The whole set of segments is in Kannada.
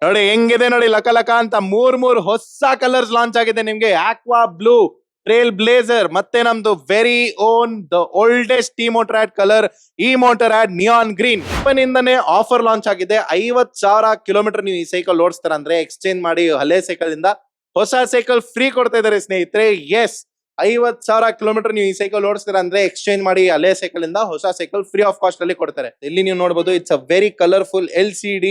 ನೋಡಿ ಹೆಂಗಿದೆ ನೋಡಿ ಲಕ ಲಕ ಅಂತ ಮೂರ್ ಹೊಸ ಕಲರ್ಸ್ ಲಾಂಚ್ ಆಗಿದೆ ನಿಮ್ಗೆ. ಆಕ್ವಾ ಬ್ಲೂ, ಟ್ರೇಲ್ ಬ್ಲೇಸರ್, ಮತ್ತೆ ನಮ್ದು ವೆರಿ ಓನ್ ದ ಓಲ್ಡೆಸ್ಟ್ ಟಿ Motorad colour E Motorad neon green. ಇಂದಾನೆ ಆಫರ್ ಲಾಂಚ್ ಆಗಿದೆ. 50,000 ಕಿಲೋಮೀಟರ್ ನೀವು ಈ ಸೈಕಲ್ ಓಡಿಸ್ತಾರ ಅಂದ್ರೆ ಎಕ್ಸ್ಚೇಂಜ್ ಮಾಡಿ ಹಳೆ ಸೈಕಲ್ ಇಂದ ಹೊಸ ಸೈಕಲ್ ಫ್ರೀ ಕೊಡ್ತಾ ಇದಾರೆ ಸ್ನೇಹಿತರೆ. ಎಸ್, 50,000 ಕಿಲೋಮೀಟರ್ ನೀವು ಈ ಸೈಕಲ್ ಓಡಿಸ್ತೀರಾ ಅಂದ್ರೆ ಎಕ್ಸ್ಚೇಂಜ್ ಮಾಡಿ ಹಳೆ ಸೈಕಲ್ ಇಂದ ಹೊಸ ಸೈಕಲ್ ಫ್ರೀ ಆಫ್ ಕಾಸ್ಟ್ ಅಲ್ಲಿ ಕೊಡ್ತಾರೆ. ಇಲ್ಲಿ ನೀವು ನೋಡಬಹುದು, it's a very colourful LCD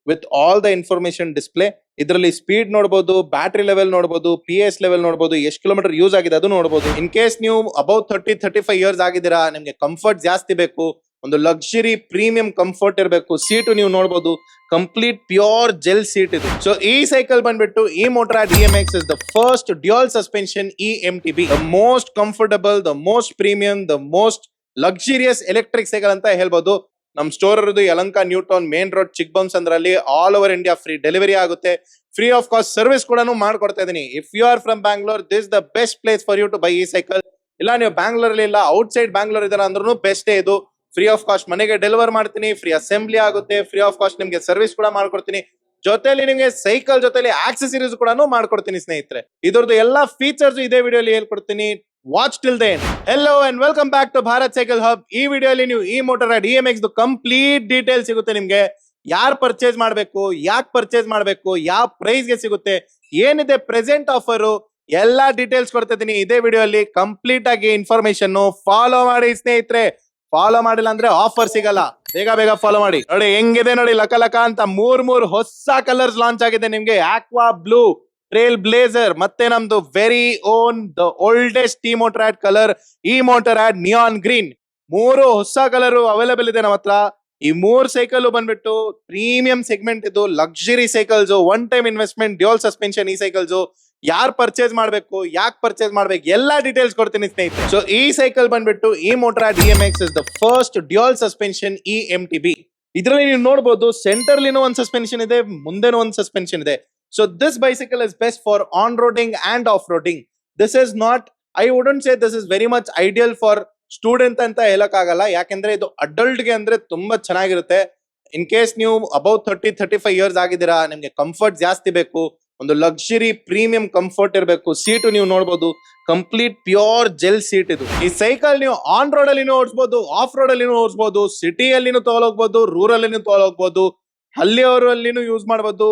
with all the information display. ಇದರಲ್ಲಿ ಸ್ಪೀಡ್ ನೋಡಬಹುದು, ಬ್ಯಾಟರಿ ಲೆವೆಲ್ ನೋಡಬಹುದು, PS ಲೆವೆಲ್ ನೋಡಬಹುದು, ಎಷ್ಟು ಕಿಲೋಮೀಟರ್ ಯೂಸ್ ಆಗಿದೆ ಅದು ನೋಡಬಹುದು. ಇನ್ ಕೇಸ್ ನೀವು ಅಬೌಟ್ 30-35 ಇಯರ್ಸ್ ಆಗಿದ್ದೀರಾ, ನಿಮ್ಗೆ ಕಂಫರ್ಟ್ ಜಾಸ್ತಿ ಬೇಕು, ಒಂದು ಲಕ್ಸುರಿ ಪ್ರೀಮಿಯಂ ಕಂಫರ್ಟ್ ಇರಬೇಕು, ಸೀಟು ನೀವು ನೋಡಬಹುದು ಕಂಪ್ಲೀಟ್ ಪ್ಯೂರ್ ಜೆಲ್ ಸೀಟ್ ಇದು. ಸೊ ಈ ಸೈಕಲ್ ಬಂದ್ಬಿಟ್ಟು E Motorad DMX is the first dual suspension EMTB, the most comfortable, the most premium, the most luxurious electric cycle ಅಂತ ಹೇಳ್ಬೋದು. ನಮ್ ಸ್ಟೋರ್ ಇರೋದು Yelahanka new town main road ಚಿಕ್ಕಬಂಸಂದ್ರಲ್ಲಿ. All over India free delivery ಆಗುತ್ತೆ, ಫ್ರೀ ಆಫ್ ಕಾಸ್ಟ್ ಸರ್ವಿಸ್ ಕೂಡ ಮಾಡ್ಕೊಡ್ತಾ ಇದೀನಿ. If you are from Bangalore, this the best place for you to buy ಈ ಸೈಕಲ್. ಇಲ್ಲ ನೀವು ಬ್ಯಾಂಗ್ಳೂರ್ ಇಲ್ಲ ಔಟ್ ಸೈಡ್ ಬ್ಯಾಂಗ್ಳೂರ್ ಇದಾರ ಅಂದ್ರೂ ಬೆಸ್ಟ್ ಇದು. ಫ್ರೀ ಆಫ್ ಕಾಸ್ಟ್ ಮನೆಗೆ ಡೆಲಿವರ್ ಮಾಡ್ತೀನಿ, ಫ್ರೀ ಅಸೆಂಬ್ಲಿ ಆಗುತ್ತೆ, ಫ್ರೀ ಆಫ್ ಕಾಸ್ಟ್ ನಿಮ್ಗೆ ಸರ್ವಿಸ್ ಕೂಡ ಮಾಡ್ಕೊಡ್ತೀನಿ. ಜೊತೆಲಿ ನಿಮ್ಗೆ ಸೈಕಲ್ ಜೊತೆಲಿ ಆಕ್ಸೆಸರೀಸ್ ಕೂಡ ಮಾಡ್ಕೊಡ್ತೀನಿ ಸ್ನೇಹಿತರೆ. ಇದ್ರದ್ದು ಎಲ್ಲಾ ಫೀಚರ್ಸ್ ಇದೇ ವಿಡಿಯೋಲಿ ಹೇಳ್ಕೊಡ್ತೀನಿ. Watch till the end. Hello and welcome back to Bharat Cycle Hub. ಈ ವಿಡಿಯೋಲಿ ನೀವು E Motorad DMX complete detail ಸಿಗುತ್ತೆ ನಿಮ್ಗೆ. ಯಾರು ಪರ್ಚೇಸ್ ಮಾಡಬೇಕು, ಯಾಕೆ ಪರ್ಚೇಸ್ ಮಾಡಬೇಕು, ಯಾವ ಪ್ರೈಸ್ ಗೆ ಸಿಗುತ್ತೆ, ಏನಿದೆ ಪ್ರೆಸೆಂಟ್ ಆಫರ್, ಎಲ್ಲಾ ಡೀಟೇಲ್ಸ್ ಕೊಡ್ತಾ ಇದೀನಿ ಇದೇ ವಿಡಿಯೋಲಿ. ಕಂಪ್ಲೀಟ್ ಆಗಿ ಇನ್ಫಾರ್ಮೇಶನ್ ಫಾಲೋ ಮಾಡಿ ಸ್ನೇಹಿತರೆ. ಫಾಲೋ ಮಾಡಿಲ್ಲ ಅಂದ್ರೆ ಆಫರ್ ಸಿಗಲ್ಲ. ಬೇಗ ಬೇಗ ಫಾಲೋ ಮಾಡಿ. ನೋಡಿ ಹೆಂಗಿದೆ ನೋಡಿ ಲಕ ಲಕ ಅಂತ ಮೂರ್ ಹೊಸ ಕಲರ್ಸ್ ಲಾಂಚ್ ಆಗಿದೆ ನಿಮ್ಗೆ. ಆಕ್ವಾ ಬ್ಲೂ, ಟ್ರೇಲ್ ಬ್ಲೇಸರ್, ಮತ್ತೆ ನಮ್ದು ವೆರಿ ಓನ್ ದ ಓಲ್ಡೆಸ್ಟ್ ಟಿ Motorad colour E Motorad neon green. 3 ಹೊಸ ಕಲರ್ ಅವೈಲೇಬಲ್ ಇದೆ ನಮ್ಮ ಹತ್ರ. ಈ 3 ಸೈಕಲ್ ಬಂದ್ಬಿಟ್ಟು ಪ್ರೀಮಿಯಂ ಸೆಗ್ಮೆಂಟ್ ಇದು, luxury cycles, one time investment, dual suspension ಈ ಸೈಕಲ್ಸ್. ಯಾರು ಪರ್ಚೇಸ್ ಮಾಡ್ಬೇಕು, ಯಾಕೆ ಪರ್ಚೇಸ್ ಮಾಡ್ಬೇಕು, ಎಲ್ಲಾ ಡೀಟೇಲ್ಸ್ ಕೊಡ್ತೀನಿ ಸ್ನೇಹಿತರೆ. ಸೊ ಈ ಸೈಕಲ್ ಬಂದ್ಬಿಟ್ಟು E Motorad DMX is the first dual suspension EMTB. ಇದರಲ್ಲಿ ನೀವು ನೋಡಬಹುದು ಸೆಂಟರ್ಲಿನೂ ಒಂದು ಸಸ್ಪೆನ್ಷನ್ ಇದೆ, ಮುಂದೆನೂ ಒಂದು ಸಸ್ಪೆನ್ಷನ್ ಇದೆ. So this bicycle is best for on-roading and off-roading. This is not, I wouldn't say this is very much ideal for student ಅಂತ ಹೇಳಕ್ಕಾಗಲ್ಲ. ಯಾಕೆಂದ್ರೆ ಇದು ಅಡಲ್ಟ್ ಗೆ ಅಂದ್ರೆ ತುಂಬಾ ಚೆನ್ನಾಗಿರುತ್ತೆ. ಇನ್ ಕೇಸ್ ನೀವು ಅಬೌಟ್ 30-35 ಇಯರ್ಸ್ ಆಗಿದ್ದೀರಾ, ನಿಮ್ಗೆ ಕಂಫರ್ಟ್ ಜಾಸ್ತಿ ಬೇಕು, ಒಂದು ಲಕ್ಸುರಿ ಪ್ರೀಮಿಯಂ ಕಂಫರ್ಟ್ ಇರಬೇಕು, ಸೀಟು ನೀವು ನೋಡಬಹುದು ಕಂಪ್ಲೀಟ್ ಪ್ಯೂರ್ ಜೆಲ್ ಸೀಟ್ ಇದು. ಈ ಸೈಕಲ್ ನೀವು ಆನ್ ರೋಡ್ ಅಲ್ಲಿ ಓಡಿಸಬಹುದು, ಆಫ್ ರೋಡ್ ಅಲ್ಲಿ ಓಡಿಸಬಹುದು, ಸಿಟಿಯಲ್ಲಿನೂ ತಗೊಳೋಗ್ಬಹುದು, ರೂರಲ್ ಅಲ್ಲಿ ತಗೊಳೋಗ್ಬಹುದು, ಹಳ್ಳಿಯವರಲ್ಲಿನೂ ಯೂಸ್ ಮಾಡಬಹುದು,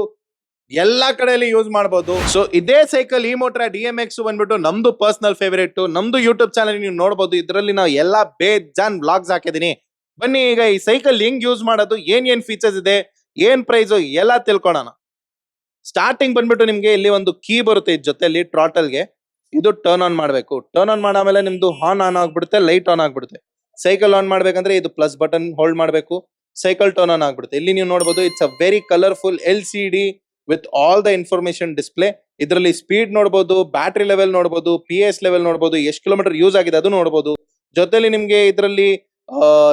ಎಲ್ಲಾ ಕಡೆಯಲ್ಲಿ ಯೂಸ್ ಮಾಡಬಹುದು. ಸೊ ಇದೇ ಸೈಕಲ್ ಈ ಮೋಟರ್ DMX ಬಂದ್ಬಿಟ್ಟು ನಮ್ದು ಪರ್ಸನಲ್ ಫೇವರೇಟ್. ನಮ್ದು ಯೂಟ್ಯೂಬ್ ಚಾನಲ್ ನೀವು ನೋಡಬಹುದು. ಇದರಲ್ಲಿ ನಾವು ಎಲ್ಲಾ ಬೇಜಾನ್ ಬ್ಲಾಗ್ಸ್ ಹಾಕಿದೀನಿ. ಬನ್ನಿ ಈಗ ಈ ಸೈಕಲ್ ಹೆಂಗ್ ಯೂಸ್ ಮಾಡೋದು, ಏನ್ ಫೀಚರ್ಸ್ ಇದೆ, ಏನ್ ಪ್ರೈಸ್ ಎಲ್ಲ ತಿಳ್ಕೊಳ್ಳೋಣ. ಸ್ಟಾರ್ಟಿಂಗ್ ಬಂದ್ಬಿಟ್ಟು ನಿಮ್ಗೆ ಇಲ್ಲಿ ಒಂದು ಕೀ ಬರುತ್ತೆ ಜೊತೆಲಿ ಟ್ರಾಟಲ್ ಗೆ. ಇದು ಟರ್ನ್ ಆನ್ ಮಾಡಬೇಕು. ಟರ್ನ್ ಆನ್ ಮಾಡಾಮೇಲೆ ನಿಮ್ದು ಹಾರ್ನ್ ಆನ್ ಆಗ್ಬಿಡುತ್ತೆ, ಲೈಟ್ ಆನ್ ಆಗ್ಬಿಡುತ್ತೆ. ಸೈಕಲ್ ಆನ್ ಮಾಡ್ಬೇಕಂದ್ರೆ ಇದು ಪ್ಲಸ್ ಬಟನ್ ಹೋಲ್ಡ್ ಮಾಡಬೇಕು, ಸೈಕಲ್ ಟರ್ನ್ ಆನ್ ಆಗ್ಬಿಡುತ್ತೆ. ಇಲ್ಲಿ ನೀವು ನೋಡಬಹುದು, it's a very colourful LCD with all the information display. ಇದರಲ್ಲಿ ಸ್ಪೀಡ್ ನೋಡಬಹುದು, ಬ್ಯಾಟರಿ ಲೆವೆಲ್ ನೋಡಬಹುದು, PS ಲೆವೆಲ್ ನೋಡಬಹುದು, ಎಷ್ಟು ಕಿಲೋಮೀಟರ್ ಯೂಸ್ ಆಗಿದೆ ಅದು ನೋಡಬಹುದು. ಜೊತೆಲಿ ನಿಮ್ಗೆ ಇದರಲ್ಲಿ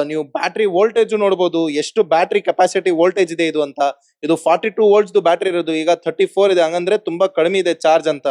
ನೀವು ಬ್ಯಾಟರಿ ವೋಲ್ಟೇಜ್ ನೋಡಬಹುದು, ಎಷ್ಟು ಬ್ಯಾಟರಿ ಕೆಪಾಸಿಟಿ ವೋಲ್ಟೇಜ್ ಇದೆ ಇದು ಅಂತ. ಇದು 42 ವೋಲ್ಟ್ಸ್ ಬ್ಯಾಟರಿ ಇರೋದು, ಈಗ 34 ಇದೆ, ಹಂಗಂದ್ರೆ ತುಂಬಾ ಕಡಿಮೆ ಇದೆ ಚಾರ್ಜ್ ಅಂತ.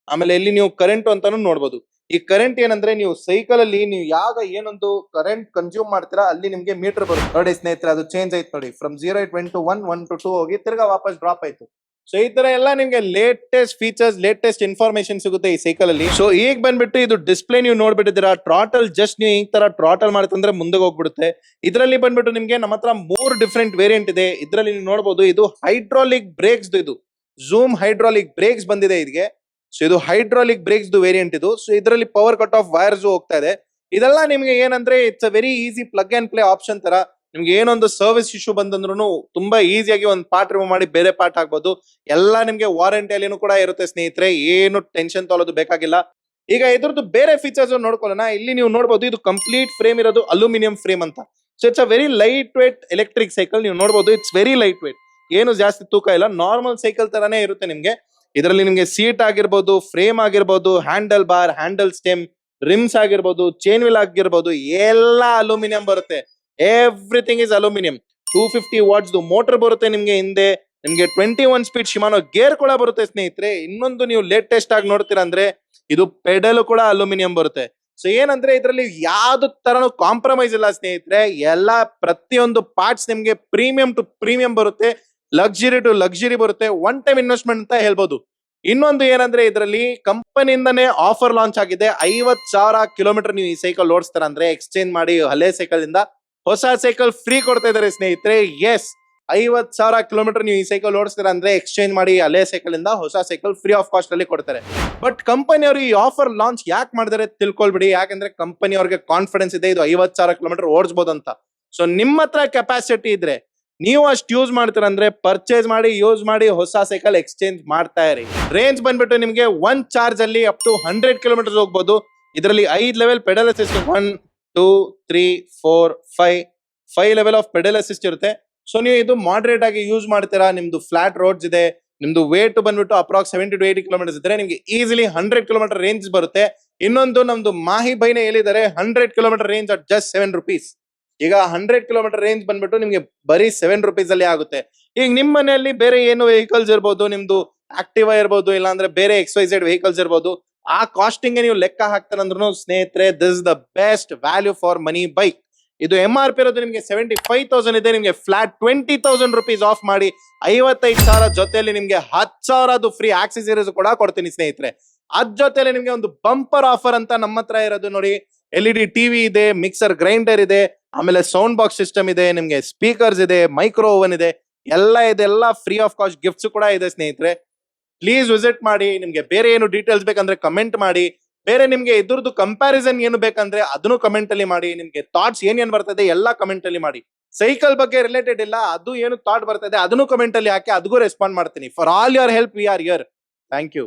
ಆಮೇಲೆ ಇಲ್ಲಿ ನೀವು ಕರೆಂಟ್ ಅಂತಾನು ನೋಡಬಹುದು. ಈ ಕರೆಂಟ್ ಏನಂದ್ರೆ ನೀವು ಸೈಕಲ್ ಅಲ್ಲಿ ನೀವು ಯಾವಾಗ ಏನೊಂದು ಕರೆಂಟ್ ಕನ್ಸ್ಯೂಮ್ ಮಾಡ್ತೀರಾ ಅಲ್ಲಿ ನಿಮ್ಗೆ ಮೀಟರ್ ಬರುತ್ತೆ ನೋಡಿ ಸ್ನೇಹಿತರೆ. ಅದು ಚೇಂಜ್ ಆಯ್ತು ನೋಡಿ, from 0 it went to 1, 1 to 2 ಹೋಗಿ ತಿರ್ಗಾ ವಾಪಸ್ ಡ್ರಾಪ್ ಆಯ್ತು. ಸೊ ಈ ತರ ಎಲ್ಲ ನಿಮ್ಗೆ ಲೇಟೆಸ್ಟ್ ಫೀಚರ್ಸ್, ಲೇಟೆಸ್ಟ್ ಇನ್ಫಾರ್ಮೇಶನ್ ಸಿಗುತ್ತೆ ಈ ಸೈಕಲ್ ಅಲ್ಲಿ. ಸೊ ಈಗ ಬಂದ್ಬಿಟ್ಟು ಇದು ಡಿಸ್ಪ್ಲೇ ನೀವು ನೋಡ್ಬಿಟ್ಟಿದ್ದೀರಾ. ಟ್ರಾಟಲ್ ಜಸ್ಟ್ ನೀವು ಈ ತರ ಟ್ರಾಟಲ್ ಮಾಡ್ತಂದ್ರೆ ಮುಂದೆ ಹೋಗ್ಬಿಡುತ್ತೆ. ಇದರಲ್ಲಿ ಬಂದ್ಬಿಟ್ಟು ನಿಮ್ಗೆ ನಮ್ಮ ಹತ್ರ 3 ಡಿಫ್ರೆಂಟ್ ವೇರಿಯಂಟ್ ಇದೆ. ಇದರಲ್ಲಿ ನೀವು ನೋಡಬಹುದು, ಇದು ಹೈಡ್ರಾಲಿಕ್ ಬ್ರೇಕ್ಸ್, ಇದು ಝೂಮ್ ಹೈಡ್ರಾಲಿಕ್ ಬ್ರೇಕ್ಸ್ ಬಂದಿದೆ ಇದಕ್ಕೆ. ಸೊ ಇದು ಹೈಡ್ರಾಲಿಕ್ ಬ್ರೇಕ್ಸ್ ವೇರಿಯಂಟ್ ಇದು. ಸೊ ಇದರಲ್ಲಿ ಪವರ್ ಕಟ್ ಆಫ್ ವೈರ್ಸ್ ಹೋಗ್ತಾ ಇದೆ. ಇದೆಲ್ಲ ನಿಮ್ಗೆ ಏನಂದ್ರೆ it's a very easy plug and play option ತರ. ನಿಮ್ಗೆ ಏನೊಂದು ಸರ್ವಿಸ್ ಇಶ್ಯೂ ಬಂದಂದ್ರೂ ತುಂಬಾ ಈಸಿಯಾಗಿ ಒಂದು ಪಾರ್ಟ್ ರಿಮೂವ್ ಮಾಡಿ ಬೇರೆ ಪಾರ್ಟ್ ಹಾಕ್ಬೋದು. ಎಲ್ಲ ನಿಮ್ಗೆ ವಾರಂಟಿಯಲ್ಲಿನೂ ಕೂಡ ಇರುತ್ತೆ ಸ್ನೇಹಿತರೆ, ಏನು ಟೆನ್ಷನ್ ತೊಗೊಳೋದು ಬೇಕಾಗಿಲ್ಲ. ಈಗ ಇದ್ರದ್ದು ಬೇರೆ ಫೀಚರ್ಸ್ ನೋಡ್ಕೊಳ್ಳೋಣ. ಇಲ್ಲಿ ನೀವು ನೋಡಬಹುದು, ಇದು ಕಂಪ್ಲೀಟ್ ಫ್ರೇಮ್ ಇರೋದು ಅಲ್ಯೂಮಿನಿಯಂ ಫ್ರೇಮ್ ಅಂತ. So it's a very light weight electric cycle. ನೀವು ನೋಡಬಹುದು, ಇಟ್ಸ್ ವೆರಿ ಲೈಟ್ ವೇಟ್, ಏನು ಜಾಸ್ತಿ ತೂಕ ಇಲ್ಲ, ನಾರ್ಮಲ್ ಸೈಕಲ್ ತರಾನೇ ಇರುತ್ತೆ ನಿಮ್ಗೆ. ಇದರಲ್ಲಿ ನಿಮ್ಗೆ ಸೀಟ್ ಆಗಿರ್ಬೋದು, ಫ್ರೇಮ್ ಆಗಿರ್ಬೋದು, handle bar, handle stem, RIMS ಆಗಿರ್ಬೋದು, ಚೈನ್ ವೀಲ್ ಆಗಿರ್ಬೋದು, ಎಲ್ಲ ಅಲ್ಯೂಮಿನಿಯಂ ಬರುತ್ತೆ. Everything is aluminium. 250 what's motor ಬರುತ್ತೆ ನಿಮ್ಗೆ ಹಿಂದೆ. ನಿಮ್ಗೆ 21 ಸ್ಪೀಡ್ ಶಿಮಾನೋ ಗೇರ್ ಕೂಡ ಬರುತ್ತೆ ಸ್ನೇಹಿತರೆ. ಇನ್ನೊಂದು ನೀವು ಲೇಟೆಸ್ಟ್ ಆಗಿ ನೋಡ್ತೀರಾ ಅಂದ್ರೆ ಇದು ಪೆಡಲ್ ಕೂಡ ಅಲ್ಯೂಮಿನಿಯಂ ಬರುತ್ತೆ. ಸೊ ಏನಂದ್ರೆ ಇದರಲ್ಲಿ ಯಾವ್ದು ತರನು ಕಾಂಪ್ರಮೈಸ್ ಇಲ್ಲ ಸ್ನೇಹಿತರೆ. ಎಲ್ಲಾ ಪ್ರತಿಯೊಂದು ಪಾರ್ಟ್ಸ್ ನಿಮ್ಗೆ ಪ್ರೀಮಿಯಂ ಟು ಪ್ರೀಮಿಯಂ ಬರುತ್ತೆ. ಲಕ್ಸುರಿ ಟು ಲಕ್ಸುರಿ ಬರುತ್ತೆ. ಒನ್ ಟೈಮ್ ಇನ್ವೆಸ್ಟ್ಮೆಂಟ್ ಅಂತ ಹೇಳ್ಬೋದು. ಇನ್ನೊಂದು ಏನಂದ್ರೆ ಇದರಲ್ಲಿ ಕಂಪನಿಯಿಂದನೇ ಆಫರ್ ಲಾಂಚ್ ಆಗಿದೆ. 50,000 ಕಿಲೋಮೀಟರ್ ನೀವು ಈ ಸೈಕಲ್ ಓಡಿಸ್ತಾರ ಅಂದ್ರೆ ಎಕ್ಸ್ಚೇಂಜ್ ಮಾಡಿ ಹಳೆ ಸೈಕಲ್ ಇಂದ ಹೊಸ ಸೈಕಲ್ ಫ್ರೀ ಕೊಡ್ತಾ ಇದಾರೆ ಸ್ನೇಹಿತರೆ. ಎಸ್, 50,000 ಕಿಲೋಮೀಟರ್ ನೀವು ಈ ಸೈಕಲ್ ಓಡಿಸ್ತೀರ ಅಂದ್ರೆ ಎಕ್ಸ್ಚೇಂಜ್ ಮಾಡಿ ಹಳೆ ಸೈಕಲ್ ಇಂದ ಹೊಸ ಸೈಕಲ್ ಫ್ರೀ ಆಫ್ ಕಾಸ್ಟ್ ಅಲ್ಲಿ ಕೊಡ್ತಾರೆ. ಬಟ್ ಕಂಪನಿಯವರು ಈ ಆಫರ್ ಲಾಂಚ್ ಯಾಕೆ ಮಾಡಿದಾರೆ ತಿಳ್ಕೊಳ್ಬಿಡಿ. ಯಾಕಂದ್ರೆ ಕಂಪನಿ ಅವ್ರಿಗೆ ಕಾನ್ಫಿಡೆನ್ಸ್ ಇದೆ ಇದು 50,000 ಕಿಲೋಮೀಟರ್ ಓಡಿಸಬಹುದು ಅಂತ. ಸೊ ನಿಮ್ಮ ಹತ್ರ ಕೆಪಾಸಿಟಿ ಇದ್ರೆ ನೀವು ಅಷ್ಟು ಯೂಸ್ ಮಾಡ್ತೀರ ಅಂದ್ರೆ ಪರ್ಚೇಸ್ ಮಾಡಿ, ಯೂಸ್ ಮಾಡಿ, ಹೊಸ ಸೈಕಲ್ ಎಕ್ಸ್ಚೇಂಜ್ ಮಾಡ್ತಾ ಇರಿ. ರೇಂಜ್ ಬಂದ್ಬಿಟ್ಟು ನಿಮಗೆ ಒನ್ ಚಾರ್ಜ್ ಅಲ್ಲಿ ಅಪ್ ಟು 100 ಕಿಲೋಮೀಟರ್ ಹೋಗ್ಬೋದು. ಇದರಲ್ಲಿ 5 level pedal assist, 1 2 3 4 5 level of pedal assist ಇರುತ್ತೆ. ಸೊ ನೀವು ಇದು ಮಾಡರೇಟ್ ಆಗಿ ಯೂಸ್ ಮಾಡ್ತೀರಾ, ನಿಮ್ದು ಫ್ಲಾಟ್ ರೋಡ್ಸ್ ಇದೆ, ನಿಮ್ದು ವೇಟ್ ಬಂದ್ಬಿಟ್ಟು ಅಪ್ರಾಕ್ಸ್ 70 to 80 ಕಿಲೋಮೀಟರ್ಸ್ ಇದ್ರೆ ನಿಮ್ಗೆ ಈಸಿಲಿ 100 ಕಿಲೋಮೀಟರ್ ರೇಂಜ್ ಬರುತ್ತೆ. ಇನ್ನೊಂದು ನಮ್ದು ಮಾಹಿ ಬೈನೆ ಹೇಳಿದ್ದಾರೆ 100 kilometre range at just 7 rupees. ಈಗ 100 ಕಿಲೋಮೀಟರ್ ರೇಂಜ್ ಬಂದ್ಬಿಟ್ಟು ನಿಮ್ಗೆ ಬರೀ 7 rupees ಅಲ್ಲಿ ಆಗುತ್ತೆ. ಈಗ ನಿಮ್ ಮನೆಯಲ್ಲಿ ಬೇರೆ ಏನು ವೆಹಿಕಲ್ಸ್ ಇರ್ಬೋದು, ನಿಮ್ದು ಆಕ್ಟಿವಾ ಇರ್ಬೋದು, ಇಲ್ಲಾಂದ್ರೆ ಬೇರೆ XYZ ವೆಹಿಕಲ್ಸ್ ಇರ್ಬೋದು, ಆ ಕಾಸ್ಟಿಂಗ್ ನೀವು ಲೆಕ್ಕ ಹಾಕ್ತಾರಂದ್ರೂ ಸ್ನೇಹಿತರೆ this is the best value for money bike. ಇದು MRP ಇರೋದು ನಿಮ್ಗೆ 75,000 ಇದೆ. ನಿಮ್ಗೆ ಫ್ಲಾಟ್ 20,000 rupees ಆಫ್ ಮಾಡಿ 55,000 ಜೊತೆಯಲ್ಲಿ ನಿಮ್ಗೆ 10,000 ಫ್ರೀ ಆಕ್ಸೆಸರೀಸ್ ಕೂಡ ಕೊಡ್ತೀನಿ ಸ್ನೇಹಿತರೆ. ಅದ್ ಜೊತೆಲಿ ನಿಮ್ಗೆ ಒಂದು ಬಂಪರ್ ಆಫರ್ ಅಂತ ನಮ್ಮ ಹತ್ರ ಇರೋದು ನೋಡಿ, LED ಟಿವಿ ಇದೆ, ಮಿಕ್ಸರ್ ಗ್ರೈಂಡರ್ ಇದೆ, ಆಮೇಲೆ ಸೌಂಡ್ ಬಾಕ್ಸ್ ಸಿಸ್ಟಮ್ ಇದೆ, ನಿಮ್ಗೆ ಸ್ಪೀಕರ್ಸ್ ಇದೆ, ಮೈಕ್ರೋ ಓವನ್ ಇದೆ, ಎಲ್ಲ ಇದೆಲ್ಲ ಫ್ರೀ ಆಫ್ ಕಾಸ್ಟ್ ಗಿಫ್ಟ್ಸ್ ಕೂಡ ಇದೆ ಸ್ನೇಹಿತರೆ. ಪ್ಲೀಸ್ ವಿಸಿಟ್ ಮಾಡಿ. ನಿಮ್ಗೆ ಬೇರೆ ಏನು ಡೀಟೇಲ್ಸ್ ಬೇಕಂದ್ರೆ ಕಮೆಂಟ್ ಮಾಡಿ. ಬೇರೆ ನಿಮ್ಗೆ ಇದ್ರದ್ದು ಕಂಪ್ಯಾರಿಸನ್ ಏನು ಬೇಕಂದ್ರೆ ಅದನ್ನು ಕಮೆಂಟ್ ಅಲ್ಲಿ ಮಾಡಿ. ನಿಮ್ಗೆ ಥಾಟ್ಸ್ ಏನೇನ್ ಬರ್ತದೆ ಎಲ್ಲ ಕಮೆಂಟ್ ಅಲ್ಲಿ ಮಾಡಿ. ಸೈಕಲ್ ಬಗ್ಗೆ ರಿಲೇಟೆಡ್ ಇಲ್ಲ, ಅದು ಏನು ಥಾಟ್ ಬರ್ತದೆ ಅದನ್ನು ಕಮೆಂಟ್ ಅಲ್ಲಿ ಹಾಕಿ, ಅದಕ್ಕೂ ರೆಸ್ಪಾಂಡ್ ಮಾಡ್ತೀನಿ. For all your help we are here. Thank you.